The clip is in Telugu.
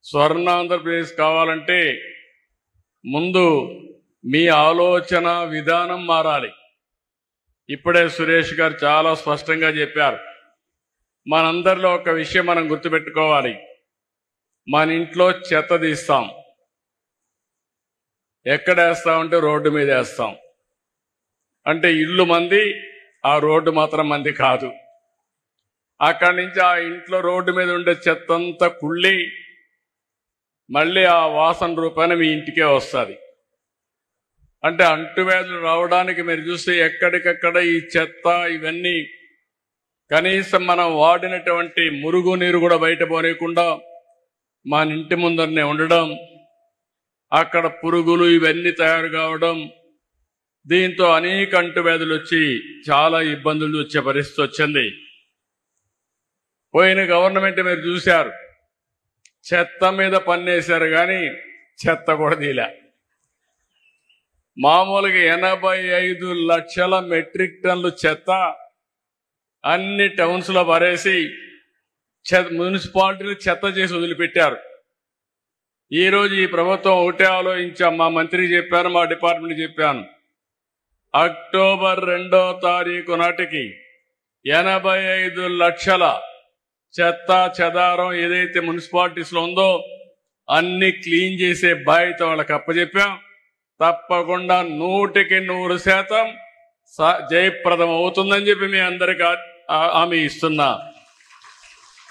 స్వర్ణాంధ్రప్రదేశ్ కావాలంటే ముందు మీ ఆలోచన విధానం మారాలి. ఇప్పుడే సురేష్ గారు చాలా స్పష్టంగా చెప్పారు. మనందరిలో ఒక విషయం మనం గుర్తుపెట్టుకోవాలి. మన ఇంట్లో చెత్త తీస్తాం, ఎక్కడ వేస్తామంటే రోడ్డు మీద వేస్తాం. అంటే ఇల్లు మంది, ఆ రోడ్డు మాత్రం మంది కాదు. అక్కడి నుంచి ఆ ఇంట్లో రోడ్డు మీద ఉండే చెత్త అంతా కుళ్ళి మళ్ళీ ఆ వాసన రూపాన మీ ఇంటికే వస్తుంది. అంటే అంటువ్యాధులు రావడానికి మీరు చూస్తే ఎక్కడికక్కడ ఈ చెత్త ఇవన్నీ కనీసం మనం వాడినటువంటి మురుగు నీరు కూడా బయట పోనీయకుండా మన ఇంటి ముందరనే ఉండడం, అక్కడ పురుగులు ఇవన్నీ తయారు కావడం, దీంతో అనేక అంటువ్యాధులు వచ్చి చాలా ఇబ్బందులు వచ్చే పరిస్థితి వచ్చింది. పోయిన గవర్నమెంట్ మీరు చూశారు, చెత్త మీద పన్నేశారు కానీ చెత్త కూడా తీలే. మామూలుగా 85 లక్షల మెట్రిక్ టన్నులు చెత్త అన్ని టౌన్స్ లో పరేసి మున్సిపాలిటీలు చెత్త చేసి వదిలిపెట్టారు. ఈరోజు ఈ ప్రభుత్వం ఒకటే ఆలోచించాం. మా మంత్రికి చెప్పాను, మా డిపార్ట్మెంట్ చెప్పాను, అక్టోబర్ 2వ తారీఖు నాటికి 85 లక్షల చెత్త చెదారం ఏదైతే మున్సిపాలిటీస్ లో ఉందో అన్ని క్లీన్ చేసే బాధ్యత వాళ్ళకి అప్పచెప్పాం. తప్పకుండా 100% జయప్రదం అవుతుందని చెప్పి మీ అందరికీ హామీ ఇస్తున్నా.